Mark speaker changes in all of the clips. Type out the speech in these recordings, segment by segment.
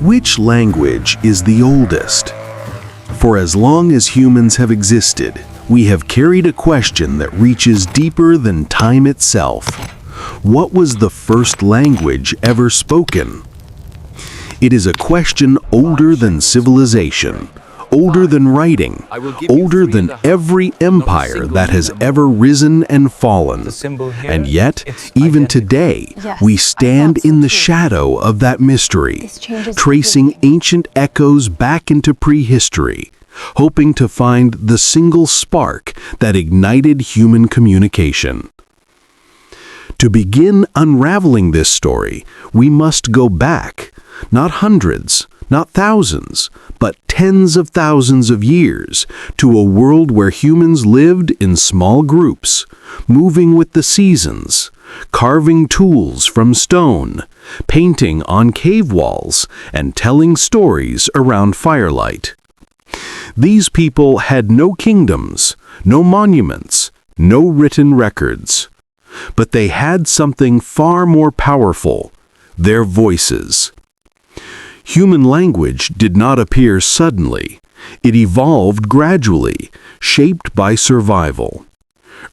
Speaker 1: Which language is the oldest? For as long as humans have existed, we have carried a question that reaches deeper than time itself. What was the first language ever spoken? It is a question older than civilization, older than writing, older than every empire that has ever risen and fallen. And yet, even today, we stand in the shadow of that mystery, tracing ancient echoes back into prehistory, hoping to find the single spark that ignited human communication. To begin unraveling this story, we must go back, not hundreds, not thousands, but tens of thousands of years, to a world where humans lived in small groups, moving with the seasons, carving tools from stone, painting on cave walls, and telling stories around firelight. These people had no kingdoms, no monuments, no written records. But they had something far more powerful: their voices. Human language did not appear suddenly. It evolved gradually, shaped by survival.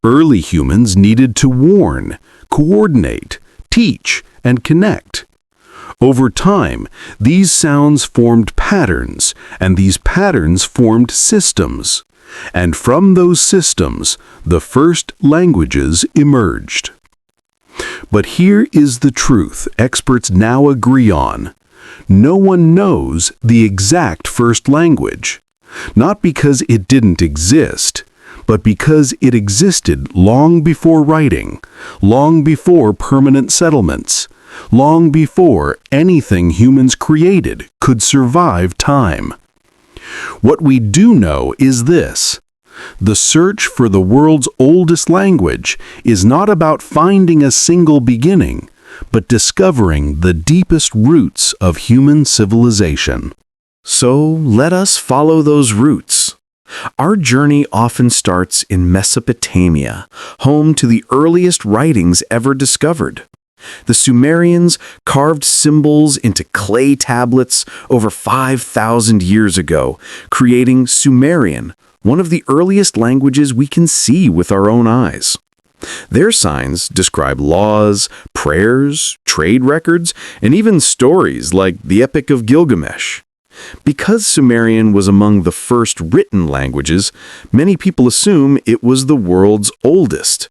Speaker 1: Early humans needed to warn, coordinate, teach, and connect. Over time, these sounds formed patterns, and these patterns formed systems. And from those systems, the first languages emerged. But here is the truth experts now agree on. No one knows the exact first language, not because it didn't exist, but because it existed long before writing, long before permanent settlements, long before anything humans created could survive time. What we do know is this: the search for the world's oldest language is not about finding a single beginning, but discovering the deepest roots of human civilization. So let us follow those roots. Our journey often starts in Mesopotamia, home to the earliest writings ever discovered. The Sumerians carved symbols into clay tablets over 5,000 years ago, creating Sumerian, one of the earliest languages we can see with our own eyes. Their signs describe laws, prayers, trade records, and even stories like the Epic of Gilgamesh. Because Sumerian was among the first written languages, many people assume it was the world's oldest.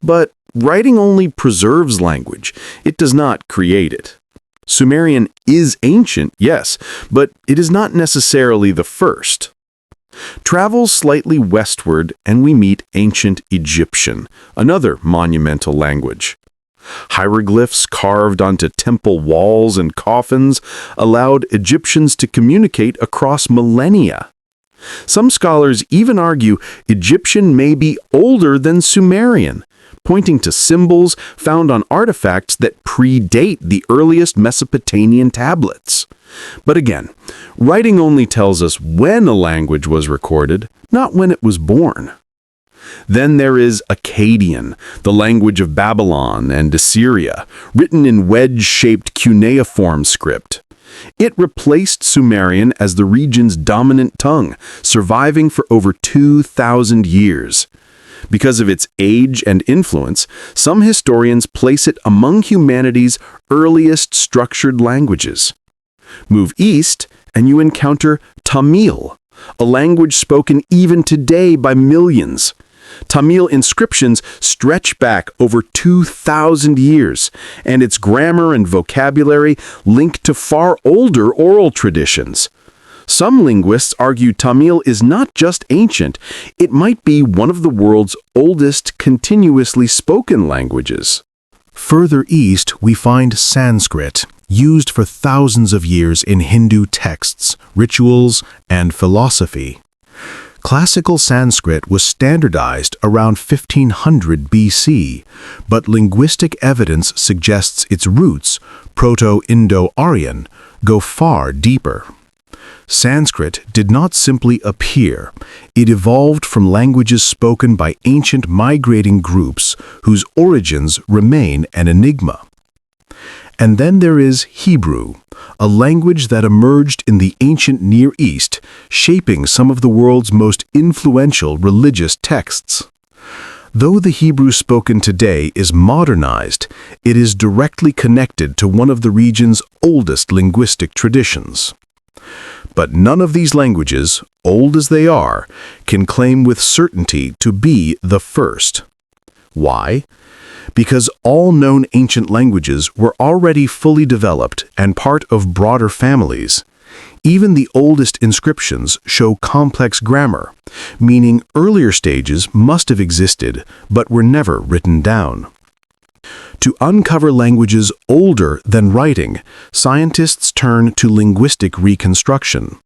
Speaker 1: But writing only preserves language. It does not create it. Sumerian is ancient, yes, but it is not necessarily the first. Travel slightly westward and we meet ancient Egyptian, another monumental language. Hieroglyphs carved onto temple walls and coffins allowed Egyptians to communicate across millennia. Some scholars even argue Egyptian may be older than Sumerian, pointing to symbols found on artifacts that predate the earliest Mesopotamian tablets. But again, writing only tells us when a language was recorded, not when it was born. Then there is Akkadian, the language of Babylon and Assyria, written in wedge-shaped cuneiform script. It replaced Sumerian as the region's dominant tongue, surviving for over 2,000 years. Because of its age and influence, some historians place it among humanity's earliest structured languages. Move east, and you encounter Tamil, a language spoken even today by millions. Tamil inscriptions stretch back over 2,000 years, and its grammar and vocabulary link to far older oral traditions. Some linguists argue Tamil is not just ancient, it might be one of the world's oldest continuously spoken languages. Further east, we find Sanskrit, used for thousands of years in Hindu texts, rituals, and philosophy. Classical Sanskrit was standardized around 1500 BC, but linguistic evidence suggests its roots, Proto-Indo-Aryan, go far deeper. Sanskrit did not simply appear, it evolved from languages spoken by ancient migrating groups whose origins remain an enigma. And then there is Hebrew, a language that emerged in the ancient Near East, shaping some of the world's most influential religious texts. Though the Hebrew spoken today is modernized, it is directly connected to one of the region's oldest linguistic traditions. But none of these languages, old as they are, can claim with certainty to be the first. Why? Because all known ancient languages were already fully developed and part of broader families. Even the oldest inscriptions show complex grammar, meaning earlier stages must have existed but were never written down. To uncover languages older than writing, scientists turn to linguistic reconstruction.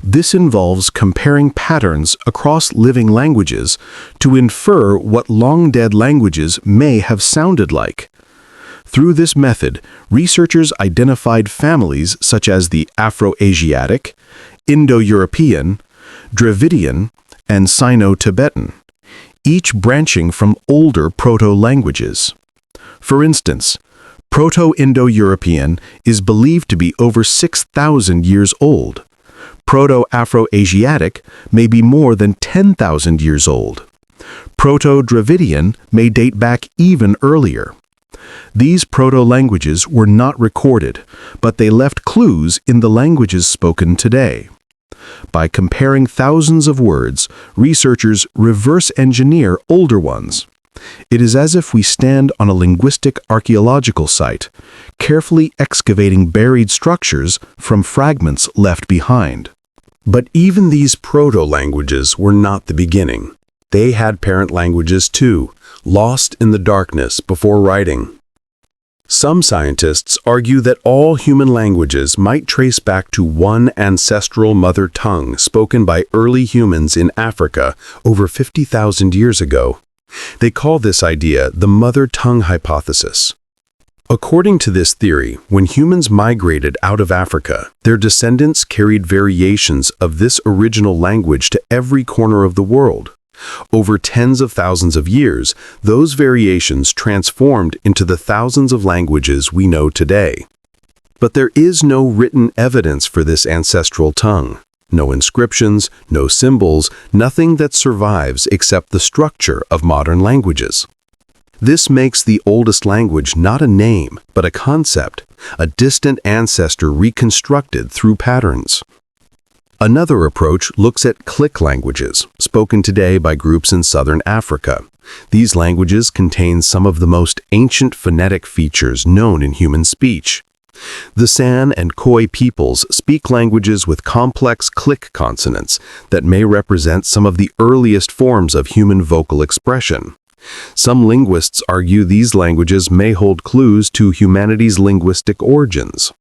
Speaker 1: This involves comparing patterns across living languages to infer what long-dead languages may have sounded like. Through this method, researchers identified families such as the Afro-Asiatic, Indo-European, Dravidian, and Sino-Tibetan, each branching from older proto-languages. For instance, Proto-Indo-European is believed to be over 6,000 years old. Proto-Afro-Asiatic may be more than 10,000 years old. Proto-Dravidian may date back even earlier. These proto-languages were not recorded, but they left clues in the languages spoken today. By comparing thousands of words, researchers reverse engineer older ones. It is as if we stand on a linguistic archaeological site, carefully excavating buried structures from fragments left behind. But even these proto-languages were not the beginning. They had parent languages too, lost in the darkness before writing. Some scientists argue that all human languages might trace back to one ancestral mother tongue spoken by early humans in Africa over 50,000 years ago. They call this idea the mother tongue hypothesis. According to this theory, when humans migrated out of Africa, their descendants carried variations of this original language to every corner of the world. Over tens of thousands of years, those variations transformed into the thousands of languages we know today. But there is no written evidence for this ancestral tongue. No inscriptions, no symbols, nothing that survives except the structure of modern languages. This makes the oldest language not a name, but a concept, a distant ancestor reconstructed through patterns. Another approach looks at click languages, spoken today by groups in southern Africa. These languages contain some of the most ancient phonetic features known in human speech. The San and Khoi peoples speak languages with complex click consonants that may represent some of the earliest forms of human vocal expression. Some linguists argue these languages may hold clues to humanity's linguistic origins.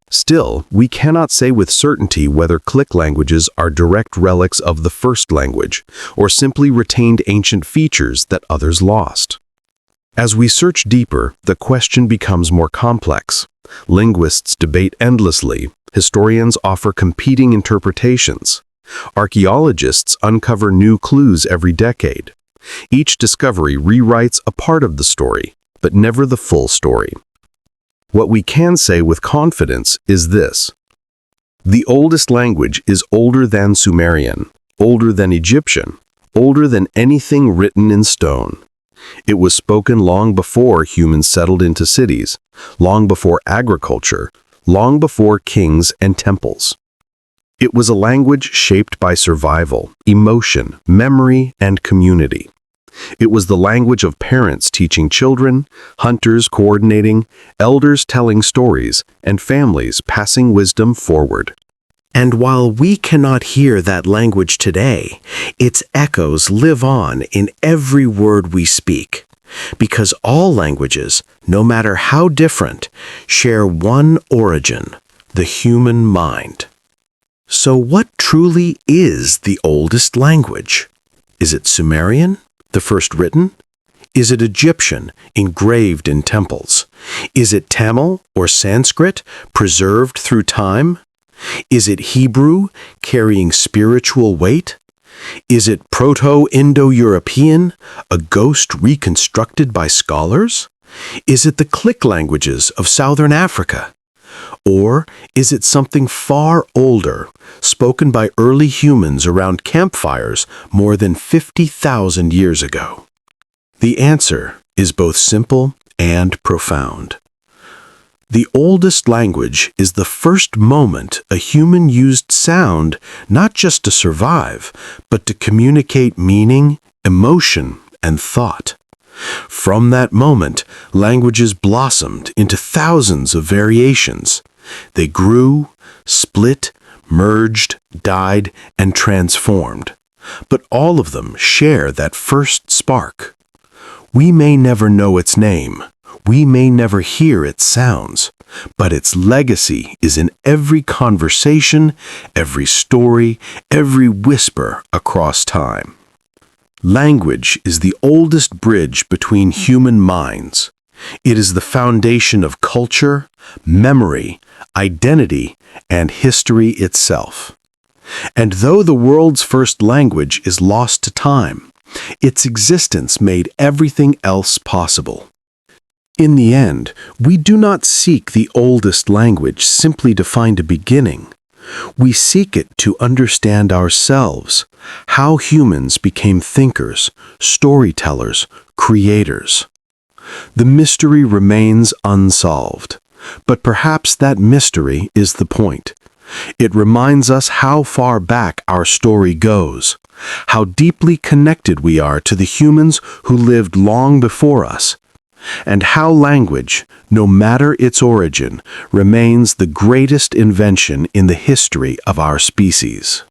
Speaker 1: Still, we cannot say with certainty whether click languages are direct relics of the first language, or simply retained ancient features that others lost. As we search deeper, the question becomes more complex. Linguists debate endlessly, historians offer competing interpretations. Archaeologists uncover new clues every decade. Each discovery rewrites a part of the story, but never the full story. What we can say with confidence is this: the oldest language is older than Sumerian, older than Egyptian, older than anything written in stone. It was spoken long before humans settled into cities, long before agriculture, long before kings and temples. It was a language shaped by survival, emotion, memory, and community. It was the language of parents teaching children, hunters coordinating, elders telling stories, and families passing wisdom forward. And while we cannot hear that language today, its echoes live on in every word we speak, because all languages, no matter how different, share one origin: the human mind. So what truly is the oldest language? Is it Sumerian, the first written? Is it Egyptian, engraved in temples? Is it Tamil or Sanskrit, preserved through time? Is it Hebrew, carrying spiritual weight? Is it Proto-Indo-European, a ghost reconstructed by scholars? Is it the click languages of Southern Africa? Or is it something far older, spoken by early humans around campfires more than 50,000 years ago? The answer is both simple and profound. The oldest language is the first moment a human used sound not just to survive, but to communicate meaning, emotion, and thought. From that moment, languages blossomed into thousands of variations. They grew, split, merged, died, and transformed. But all of them share that first spark. We may never know its name. We may never hear its sounds, but its legacy is in every conversation, every story, every whisper across time. Language is the oldest bridge between human minds. It is the foundation of culture, memory, identity, and history itself. And though the world's first language is lost to time, its existence made everything else possible. In the end, we do not seek the oldest language simply to find a beginning. We seek it to understand ourselves, how humans became thinkers, storytellers, creators. The mystery remains unsolved, but perhaps that mystery is the point. It reminds us how far back our story goes, how deeply connected we are to the humans who lived long before us, and how language, no matter its origin, remains the greatest invention in the history of our species.